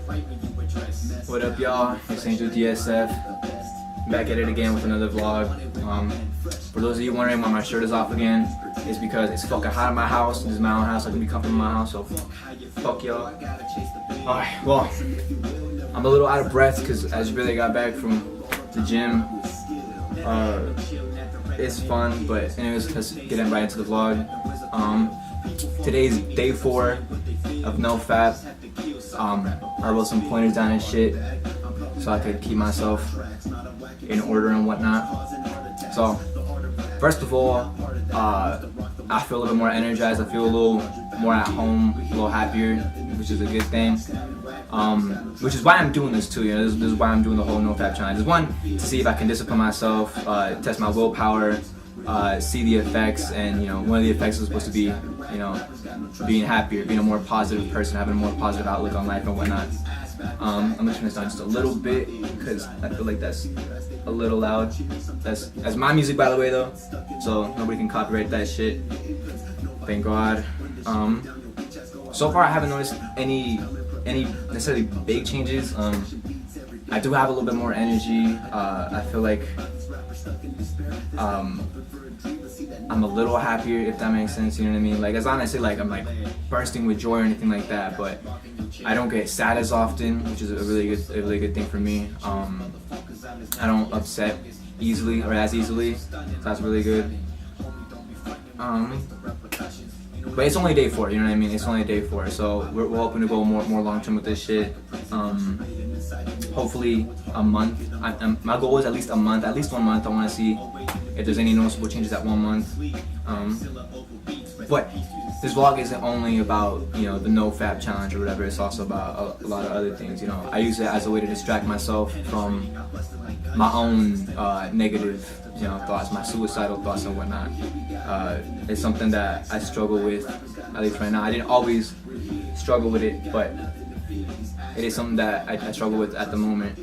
What up, y'all? It's Angel DSF. Back at it again with another vlog. For those of you wondering why my shirt is off again, it's because it's fucking hot in my house. This is my own house. I can be comfortable in my house, so fuck y'all. Alright, well, I'm a little out of breath because I just really got back from the gym. It's fun, but anyways, let's get right into the vlog. Today's day 4 of No Fap. I wrote some pointers down and shit so I could keep myself in order and whatnot. So, first of all, I feel a little bit more energized. I feel a little more at home, a little happier, which is a good thing. Which is why I'm doing this too. You know, this is why I'm doing the whole No Fap challenge. Is one, to see if I can discipline myself, test my willpower, see the effects, and you know, one of the effects is supposed to be, you know, being happier, being a more positive person, having a more positive outlook on life and whatnot. I'm gonna turn this down just a little bit because I feel like that's a little loud. That's my music, by the way, though, so nobody can copyright that shit. Thank God. So far I haven't noticed any necessarily big changes. I do have a little bit more energy. I feel like I'm a little happier, if that makes sense, you know what I mean? Like, it's not necessarily like I'm like bursting with joy or anything like that, but I don't get sad as often, which is a really good thing for me. I don't upset easily or as easily, so that's really good. But it's only day 4, you know what I mean? It's only day 4, so we're hoping to go more long term with this shit. Hopefully a month. My goal is at least a month, at least 1 month. I want to see if there's any noticeable changes at 1 month. But this vlog isn't only about, you know, the No Fap challenge or whatever. It's also about a lot of other things. You know, I use it as a way to distract myself from my own negative, you know, thoughts, my suicidal thoughts and whatnot. It's something that I struggle with, at least right now. I didn't always struggle with it, but it is something that I struggle with at the moment.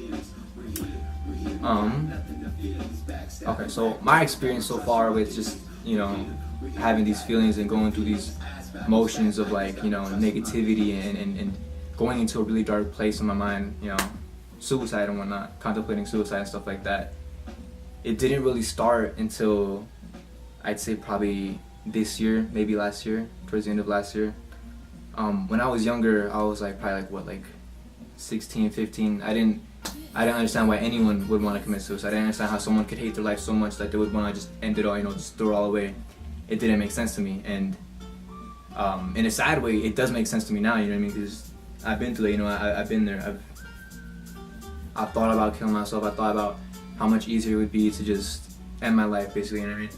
Okay, so my experience so far with just, you know, having these feelings and going through these motions of, like, you know, negativity and going into a really dark place in my mind, you know, suicide and whatnot, contemplating suicide and stuff like that. It didn't really start until, I'd say, probably this year, maybe last year, towards the end of last year. When I was younger, I was like probably like 16, 15. I didn't understand why anyone would want to commit suicide. I didn't understand how someone could hate their life so much that they would want to just end it all, you know, just throw it all away. It didn't make sense to me, and in a sad way, it does make sense to me now. You know what I mean? Because I've been through it. You know, I've been there. I've thought about killing myself. I thought about how much easier it would be to just end my life, basically. You know what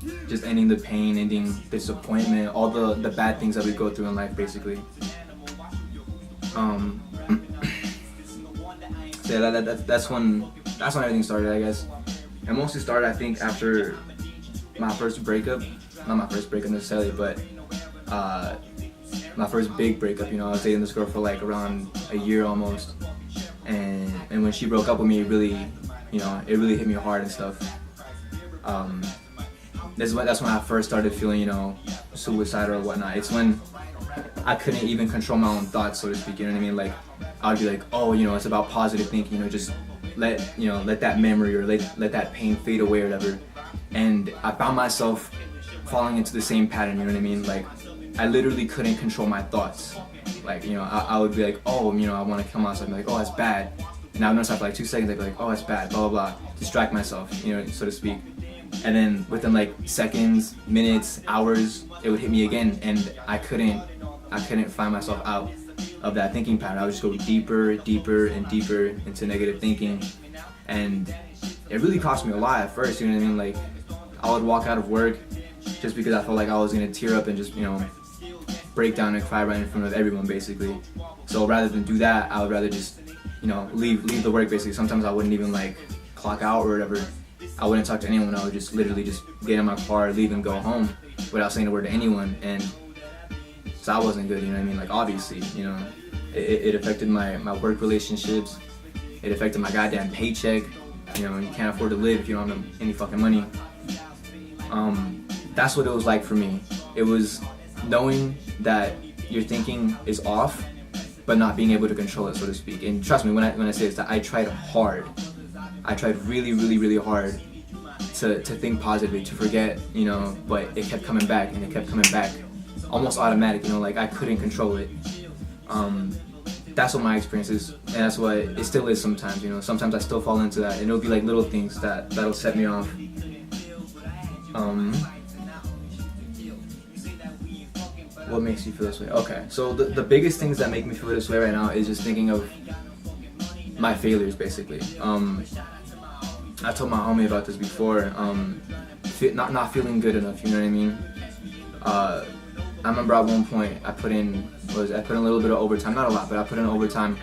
I mean? Just ending the pain, ending disappointment, all the bad things that we go through in life, basically. So yeah, that's when everything started, I guess. It mostly started, I think, after my first breakup. Not my first breakup necessarily, but my first big breakup. You know, I was dating this girl for like around a year almost, and when she broke up with me, it really hit me hard and stuff. That's when I first started feeling, you know, suicidal or whatnot. It's when I couldn't even control my own thoughts, so to speak. You know what I mean? Like, I'd be like, oh, you know, it's about positive thinking. You know, just let that memory or let that pain fade away or whatever. And I found myself falling into the same pattern. You know what I mean? Like, I literally couldn't control my thoughts. Like, you know, I would be like, oh, you know, I want to kill myself. I'd be like, oh, that's bad. And I would notice after like 2 seconds, I'd be like, oh, that's bad. Blah blah blah. Distract myself, you know, so to speak. And then within like seconds, minutes, hours, it would hit me again, and I couldn't find myself out of that thinking pattern. I would just go deeper and deeper into negative thinking, and it really cost me a lot at first. You know what I mean? Like, I would walk out of work just because I felt like I was gonna tear up and just, you know, break down and cry right in front of everyone, basically. So rather than do that, I would rather just, you know, leave the work, basically. Sometimes I wouldn't even like clock out or whatever. I wouldn't talk to anyone. I would just literally just get in my car, leave, and go home without saying a word to anyone. And so that wasn't good, you know what I mean? Like, obviously, you know, it affected my work relationships. It affected my goddamn paycheck. You know, you can't afford to live if you don't have any fucking money. That's what it was like for me. It was knowing that your thinking is off but not being able to control it, so to speak. And trust me when I say this, that I tried hard. I tried really hard to think positively, to forget, you know, but it kept coming back and it kept coming back, almost automatic, you know, like I couldn't control it. That's what my experience is, and that's what it still is sometimes, you know. Sometimes I still fall into that, and it'll be like little things that'll set me off. What makes you feel this way? Okay, so the biggest things that make me feel this way right now is just thinking of my failures, basically. I told my homie about this before, not feeling good enough, you know what I mean? I remember at one point I put in a little bit of overtime, not a lot, but I put in overtime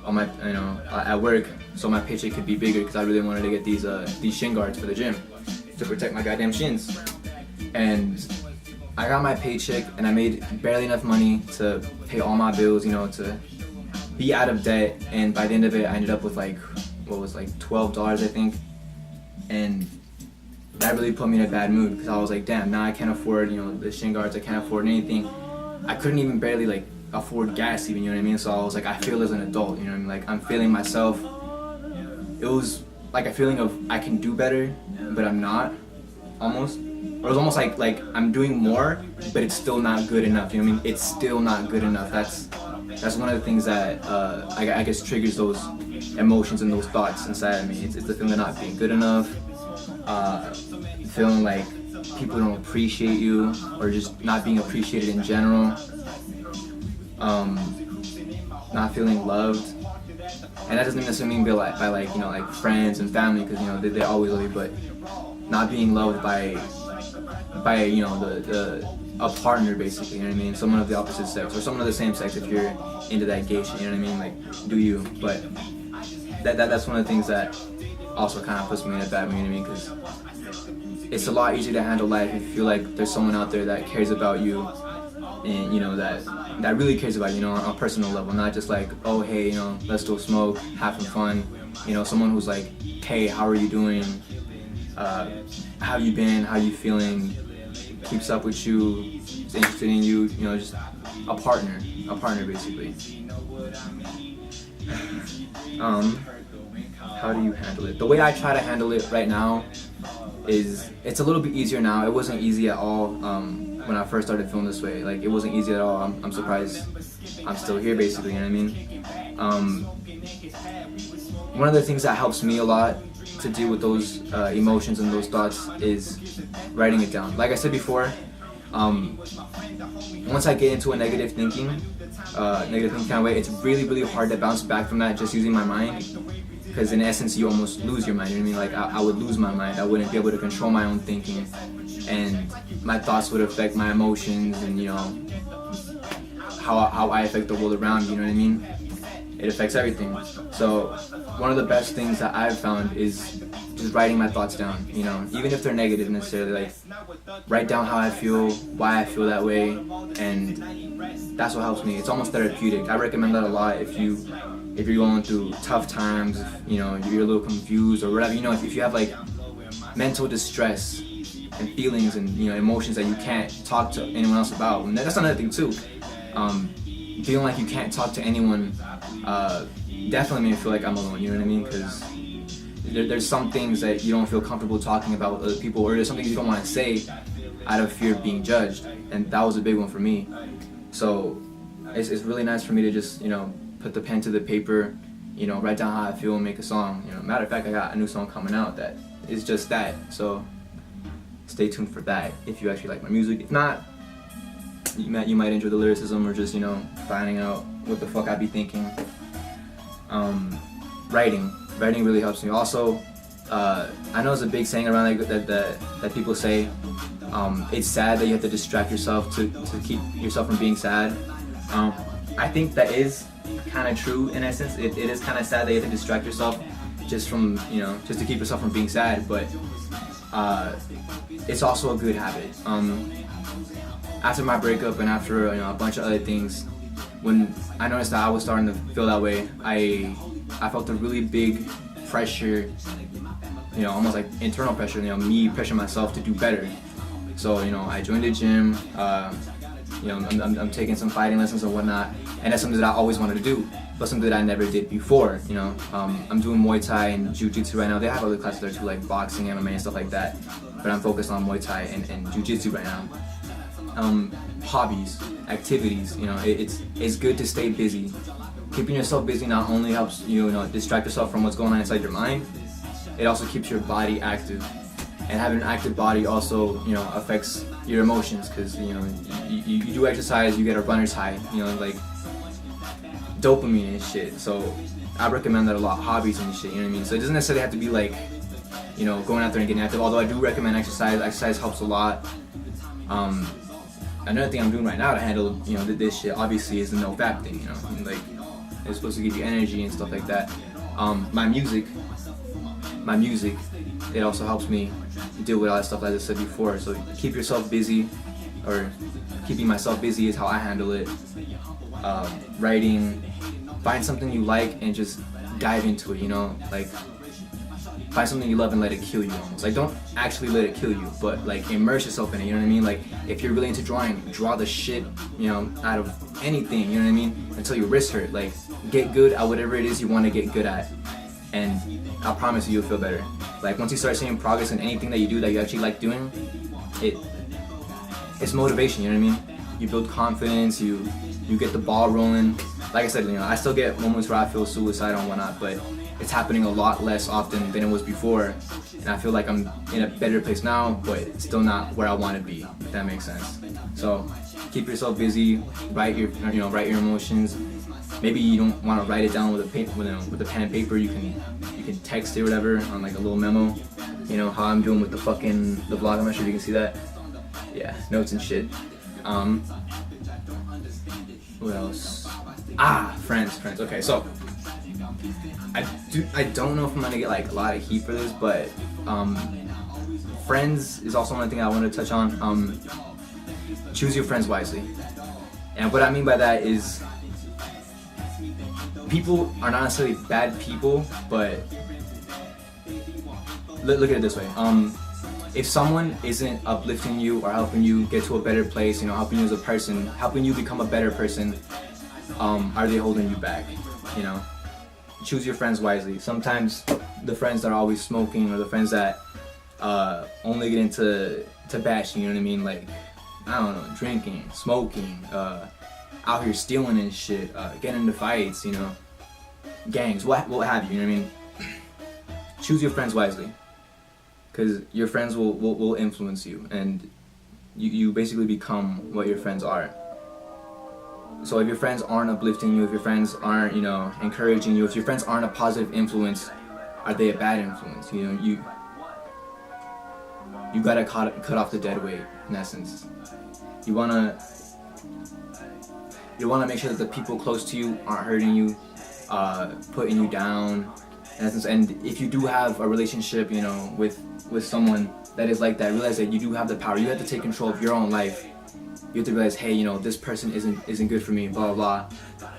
on my, you know, at work, so my paycheck could be bigger, because I really wanted to get these shin guards for the gym to protect my goddamn shins. And I got my paycheck and I made barely enough money to pay all my bills, you know, to be out of debt. And by the end of it, I ended up with like $12, I think. And that really put me in a bad mood, because I was like, damn, now I can't afford, you know, the shin guards, I can't afford anything. I couldn't even barely like afford gas even, you know what I mean? So I was like, I feel as an adult, you know what I mean? Like, I'm feeling myself. It was like a feeling of I can do better, but I'm not, almost. Or it was almost like I'm doing more, but it's still not good enough, you know what I mean? It's still not good enough. That's one of the things that I guess triggers those emotions and those thoughts inside of me. It's the feeling of not being good enough, feeling like people don't appreciate you, or just not being appreciated in general, not feeling loved. And that doesn't necessarily mean by like, you know, like friends and family, because, you know, they always love you, but not being loved by you know, a partner, basically, you know what I mean? Someone of the opposite sex, or someone of the same sex if you're into that gay shit, you know what I mean? Like, do you? But that's one of the things that also kind of puts me in a bad mood, you know what I mean? Because it's a lot easier to handle life if you feel like there's someone out there that cares about you, and, you know, that really cares about you, you know, on a personal level, not just like, oh, hey, you know, let's go smoke, have some fun. You know, someone who's like, hey, how are you doing? How you been? How you feeling? Keeps up with you, is interested in you, you know, just a partner basically. How do you handle it? The way I try to handle it right now is, it's a little bit easier now. It wasn't easy at all when I first started feeling this way. Like, it wasn't easy at all. I'm surprised I'm still here, basically, you know what I mean? One of the things that helps me a lot to deal with those emotions and those thoughts is writing it down. Like I said before, once I get into a negative thinking kind of way, it's really hard to bounce back from that just using my mind, because in essence you almost lose your mind, you know what I mean? Like, I would lose my mind. I wouldn't be able to control my own thinking, and my thoughts would affect my emotions, and, you know, how I affect the world around me, you know what I mean? It affects everything. So one of the best things that I've found is just writing my thoughts down, you know, even if they're negative necessarily. Like, write down how I feel, why I feel that way, and that's what helps me. It's almost therapeutic. I recommend that a lot if you're going through tough times, if, you know, you're a little confused or whatever, you know, if you have like mental distress and feelings and, you know, emotions that you can't talk to anyone else about. And that's another thing too. Feeling like you can't talk to anyone definitely made me feel like I'm alone, you know what I mean? Because there's some things that you don't feel comfortable talking about with other people, or there's some things you don't want to say out of fear of being judged, and that was a big one for me. So it's really nice for me to just, you know, put the pen to the paper, you know, write down how I feel and make a song. You know, matter of fact, I got a new song coming out that is just that. So stay tuned for that if you actually like my music. If not, you might enjoy the lyricism, or just, you know, finding out what the fuck I be thinking. Writing really helps me. Also, I know it's a big saying around that people say, it's sad that you have to distract yourself to keep yourself from being sad. I think that is kind of true in essence. It is kind of sad that you have to distract yourself just from, you know, just to keep yourself from being sad, but it's also a good habit. After my breakup and after, you know, a bunch of other things, when I noticed that I was starting to feel that way, I felt a really big pressure, you know, almost like internal pressure, you know, me pressuring myself to do better. So, you know, I joined the gym, You know, I'm taking some fighting lessons and whatnot, and that's something that I always wanted to do, but something that I never did before. You know, I'm doing Muay Thai and Jiu-Jitsu right now. They have other classes there too, like boxing, MMA, and stuff like that. But I'm focused on Muay Thai and Jiu-Jitsu right now. Hobbies, activities. You know, it's good to stay busy. Keeping yourself busy not only helps you know distract yourself from what's going on inside your mind, it also keeps your body active. And having an active body also, you know, affects your emotions, because you know you do exercise, you get a runner's high, you know, like dopamine and shit. So I recommend that a lot. Hobbies and shit, you know what I mean. So it doesn't necessarily have to be like, you know, going out there and getting active. Although I do recommend exercise. Exercise helps a lot. Another thing I'm doing right now to handle, you know, this shit obviously is the No Fap thing. You know, I mean, like it's supposed to give you energy and stuff like that. My music, it also helps me deal with all that stuff, as I said before. So keep yourself busy, or keeping myself busy is how I handle it. Writing, find something you like and just dive into it, you know, like find something you love and let it kill you almost. Like don't actually let it kill you, but like immerse yourself in it, you know what I mean? Like if you're really into drawing, draw the shit, you know, out of anything, you know what I mean? Until your wrist hurt. Like get good at whatever it is you want to get good at, and I promise you'll feel better. Like once you start seeing progress in anything that you do that you actually like doing, it's motivation, you know what I mean? You build confidence, you get the ball rolling. Like I said, you know, I still get moments where I feel suicidal and whatnot, but it's happening a lot less often than it was before, and I feel like I'm in a better place now, but still not where I want to be, if that makes sense. So keep yourself busy, write your emotions. Maybe you don't want to write it down with a pen and paper. You can text it or whatever on like a little memo. You know how I'm doing with the vlog. I'm not sure if you can see that. Yeah, notes and shit. What else? Friends. Okay, so I don't know if I'm gonna get like a lot of heat for this, but friends is also one thing I want to touch on. Choose your friends wisely, and what I mean by that is, people are not necessarily bad people, but look at it this way. If someone isn't uplifting you or helping you get to a better place, you know, helping you as a person, helping you become a better person, are they holding you back? You know, choose your friends wisely. Sometimes the friends that are always smoking, or the friends that only get into bashing, you know what I mean? Like, I don't know, drinking, smoking, out here stealing and shit, getting into fights, you know, gangs, what have you, you know what I mean? Choose your friends wisely, because your friends will influence you, and you basically become what your friends are. So if your friends aren't uplifting you, if your friends aren't, you know, encouraging you, if your friends aren't a positive influence, are they a bad influence? You know, you gotta cut off the dead weight, in essence. You wanna make sure that the people close to you aren't hurting you, putting you down, in essence. And if you do have a relationship, you know, with someone that is like that, realize that you do have the power. You have to take control of your own life. You have to realize, hey, you know, this person isn't good for me, blah blah blah.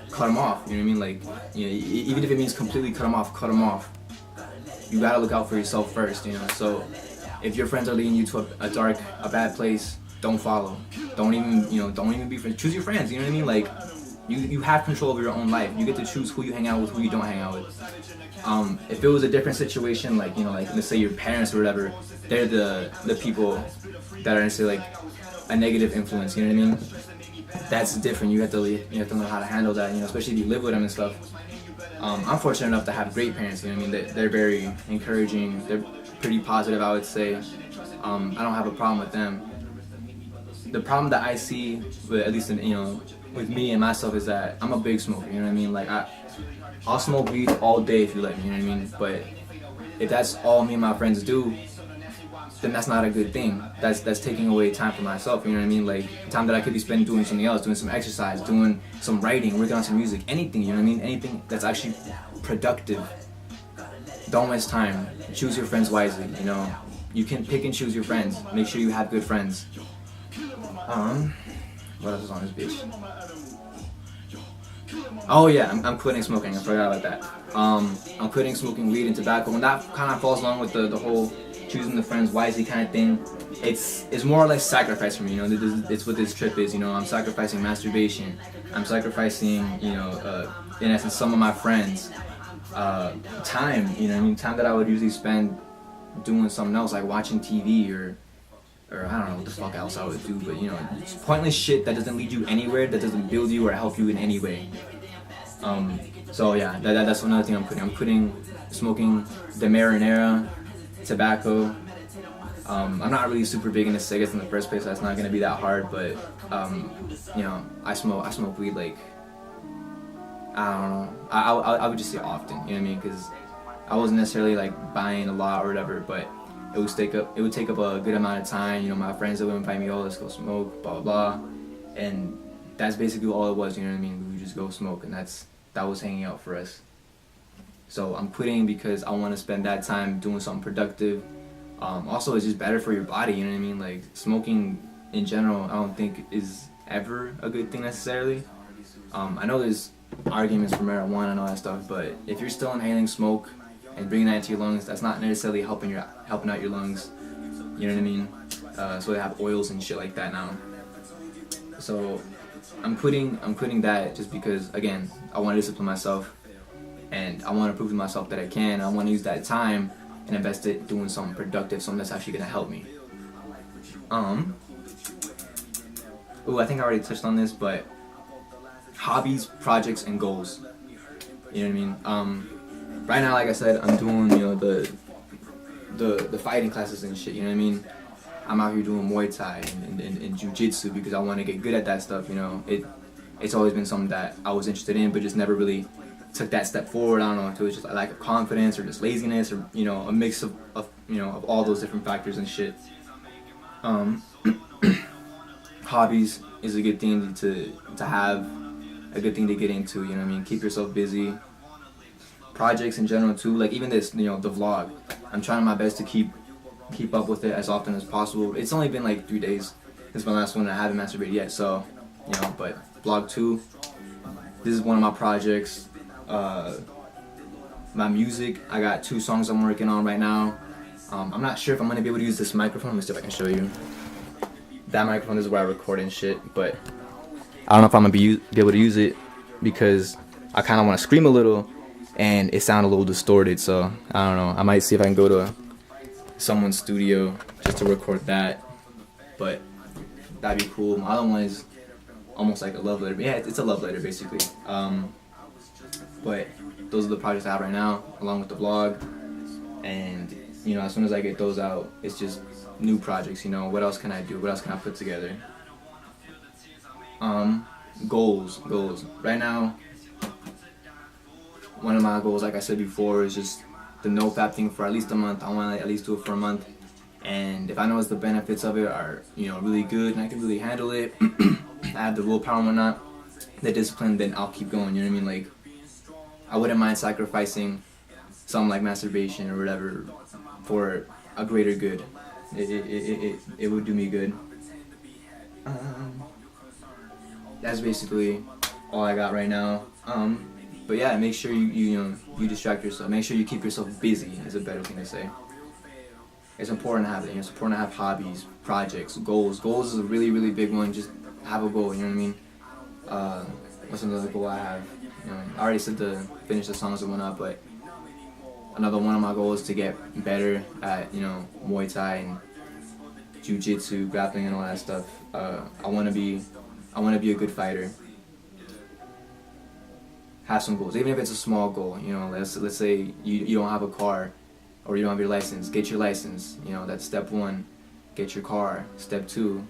Cut them off. You know what I mean? Like, you know, even if it means completely cut them off. You gotta look out for yourself first, you know. So if your friends are leading you to a bad place, don't follow. Don't even be friends. Choose your friends, you know what I mean? Like, you have control over your own life. You get to choose who you hang out with, who you don't hang out with. If it was a different situation, like, you know, like let's say your parents or whatever, they're the people that are necessarily like a negative influence, you know what I mean? That's different. You have to know how to handle that, you know, especially if you live with them and stuff. I'm fortunate enough to have great parents, you know what I mean? They're very encouraging. They're pretty positive, I would say. I don't have a problem with them. The problem that I see, at least in, you know, with me and myself, is that I'm a big smoker, you know what I mean? Like, I'll smoke weed all day if you let me, you know what I mean? But if that's all me and my friends do, then that's not a good thing. That's taking away time for myself, you know what I mean? Like, time that I could be spending doing something else, doing some exercise, doing some writing, working on some music, anything, you know what I mean? Anything that's actually productive. Don't waste time. Choose your friends wisely, you know? You can pick and choose your friends. Make sure you have good friends. What else is on this bitch? Oh yeah, I'm quitting smoking. I forgot about that. I'm quitting smoking weed and tobacco, and that kind of falls along with the whole choosing the friends wisely kind of thing. It's more or less sacrifice for me, you know. It's what this trip is, you know. I'm sacrificing masturbation. I'm sacrificing, you know, in essence, some of my friends, time, you know what I mean, time that I would usually spend doing something else, like watching TV or I don't know what the fuck else I would do, but you know, it's pointless shit that doesn't lead you anywhere, that doesn't build you or help you in any way. So yeah, that's another thing I'm putting. I'm putting smoking the marinara, tobacco. I'm not really super big into cigarettes in the first place, so that's not gonna be that hard. But you know, I smoke weed like, I don't know. I would just say often. You know what I mean? Because I wasn't necessarily like buying a lot or whatever, but it would take up a good amount of time. You know, my friends would invite me, oh, let's go smoke, blah blah blah, and that's basically all it was. You know what I mean? We would just go smoke, and that was hanging out for us. So I'm quitting because I want to spend that time doing something productive. Also, it's just better for your body. You know what I mean? Like smoking in general, I don't think is ever a good thing necessarily. I know there's arguments for marijuana and all that stuff, but if you're still inhaling smoke and bringing that into your lungs, that's not necessarily helping out your lungs. You know what I mean? So they have oils and shit like that now. So I'm quitting that just because, again, I want to discipline myself, and I want to prove to myself that I can. I want to use that time and invest it doing something productive, something that's actually gonna help me. I think I already touched on this, but hobbies, projects, and goals. You know what I mean? Right now, like I said, I'm doing, you know, the fighting classes and shit. You know what I mean? I'm out here doing Muay Thai and Jiu-Jitsu because I want to get good at that stuff. You know, it's always been something that I was interested in, but just never really took that step forward. I don't know if it was just a lack of confidence or just laziness or, you know, a mix of you know, of all those different factors and shit. Hobbies is a good thing to have, a good thing to get into. You know what I mean? Keep yourself busy. Projects in general too, like even this, you know, the vlog. I'm trying my best to keep up with it as often as possible. It's only been like 3 days since my last one, and I haven't masturbated yet, so, you know, but vlog 2, this is one of my projects. My music, I got 2 songs I'm working on right now. I'm not sure if I'm gonna be able to use this microphone. Let me see if I can show you. That microphone is where I record and shit, but I don't know if I'm gonna be able to use it because I kind of want to scream a little and it sounds a little distorted, so I don't know. I might see if I can go to someone's studio just to record that, but that'd be cool. My other one is almost like a love letter. Yeah, it's a love letter basically. But those are the projects I have right now, along with the vlog. And you know, as soon as I get those out, it's just new projects. You know, what else can I do? What else can I put together? Goals. Right now, one of my goals, like I said before, is just the No Fap thing for at least a month. I want to at least do it for a month. And if I know the benefits of it are, you know, really good and I can really handle it, I have the willpower and whatnot, the discipline, then I'll keep going. You know what I mean? Like, I wouldn't mind sacrificing something like masturbation or whatever for a greater good. It would do me good. That's basically all I got right now. But yeah, make sure you distract yourself. Make sure you keep yourself busy is a better thing to say. It's important to have it. You know, it's important to have hobbies, projects, goals. Goals is a really, really big one. Just have a goal. You know what I mean? What's another goal I have? You know, I already said to finish the songs and whatnot, but another one of my goals is to get better at, you know, Muay Thai and Jiu-Jitsu, grappling, and all that stuff. I want to be a good fighter. Have some goals, even if it's a small goal. You know, let's say you don't have a car or you don't have your license. Get your license. You know, that's step 1. Get your car. Step 2.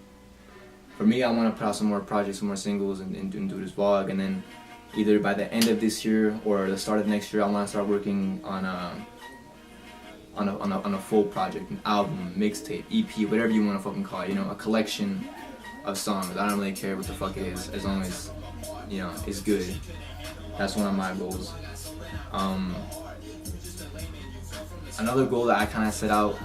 For me, I want to put out some more projects, some more singles, and do this vlog. And then either by the end of this year or the start of next year, I want to start working on a full project, an album, mixtape, EP, whatever you want to fucking call it. You know, a collection of songs. I don't really care what the fuck it is, as long as, you know, it's good. That's one of my goals. Another goal that I kind of set out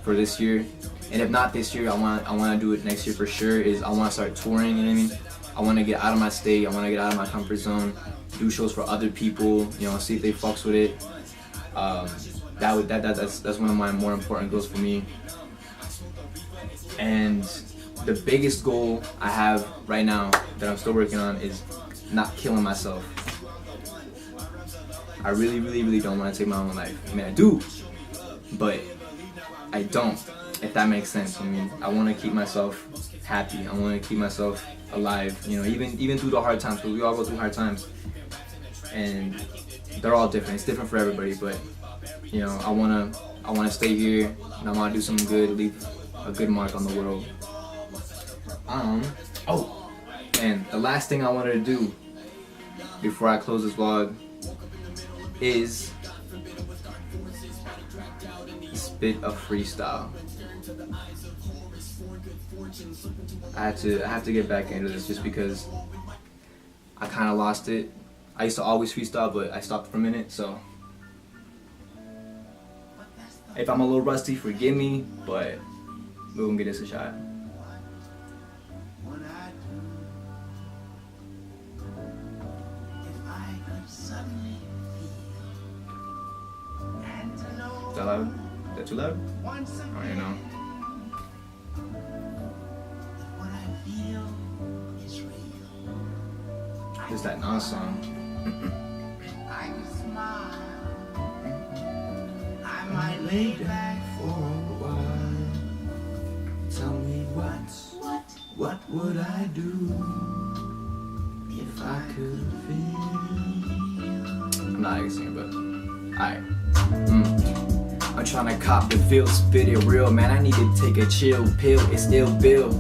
for this year, and if not this year, I want to do it next year for sure, is I want to start touring. You know what I mean? I want to get out of my state. I want to get out of my comfort zone. Do shows for other people. You know, see if they fucks with it. that's one of my more important goals for me. And the biggest goal I have right now that I'm still working on is not killing myself. I really don't want to take my own life. I mean, I do, but I don't, if that makes sense. I mean, I want to keep myself happy. I want to keep myself alive, you know, even through the hard times, because we all go through hard times, and they're all different. It's different for everybody, but you know, I wanna stay here, and I wanna do something good, leave a good mark on the world. Oh, and the last thing I wanted to do before I close this vlog is spit a freestyle. I have to get back into this just because I kind of lost it. I used to always freestyle, but I stopped for a minute, so if I'm a little rusty, forgive me, but we're gonna give this a shot. Is that loud? Is that too loud? I don't even know. It's that Nas song. I might lay back for a while. Tell me what would I do if I could feel? I'm not singing, but alright. I'm tryna cop the feel, spit it real, man. I need to take a chill pill, it's ill bill.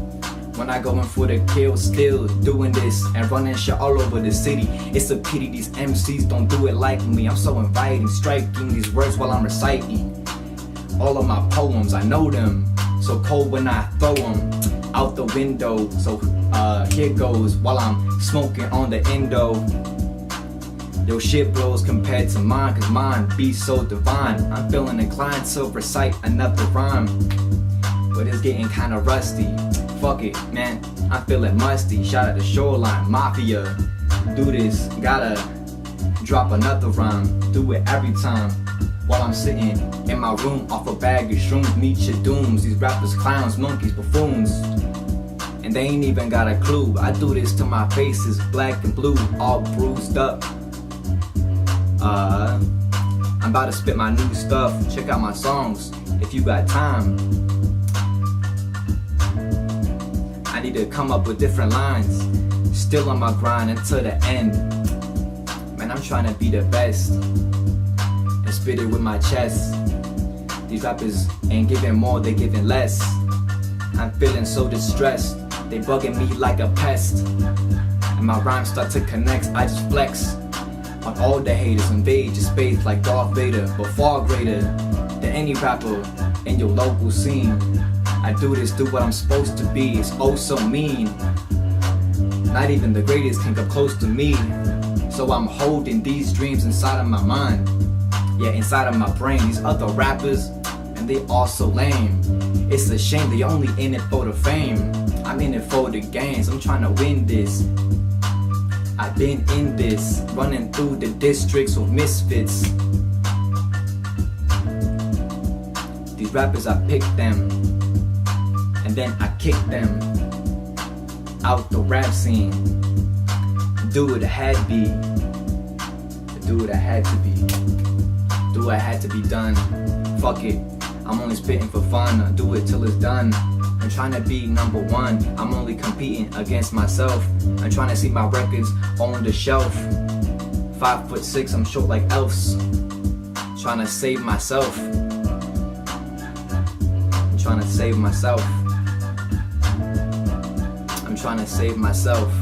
When I go in for the kill, still doing this and running shit all over the city. It's a pity these MCs don't do it like me. I'm so inviting, striking these words while I'm reciting all of my poems. I know them, so cold when I throw them out the window. So here goes while I'm smoking on the endo. Yo, shit blows compared to mine, cause mine be so divine. I'm feeling inclined to recite another rhyme, but it's getting kinda rusty. Fuck it, man, I'm feeling musty. Shout out to Shoreline Mafia. Do this, gotta drop another rhyme. Do it every time while I'm sitting in my room off a bag of shrooms. Meet your dooms, these rappers clowns, monkeys, buffoons, and they ain't even got a clue. I do this till my face is black and blue, all bruised up. I'm about to spit my new stuff. Check out my songs if you got time. I need to come up with different lines. Still on my grind until the end. Man, I'm trying to be the best and spit it with my chest. These rappers ain't giving more, they giving less. I'm feeling so distressed. They bugging me like a pest, and my rhymes start to connect. I just flex on all the haters, invade your space like Darth Vader, but far greater than any rapper in your local scene. I do this, do what I'm supposed to be. It's oh so mean. Not even the greatest can come close to me. So I'm holding these dreams inside of my mind, yeah, inside of my brain. These other rappers, and they all so lame. It's a shame they only in it for the fame. I'm in it for the gains. I'm trying to win this. I've been in this, running through the districts of misfits. These rappers, I pick them, and then I kick them out the rap scene. Do what it had to be. Do what it had to be. Do what had to be done. Fuck it, I'm only spitting for fun. I'll do it till it's done. I'm trying to be number one. I'm only competing against myself. I'm trying to see my records on the shelf. 5'6", I'm short like elves. Trying to save myself. I'm trying to save myself. I'm trying to save myself.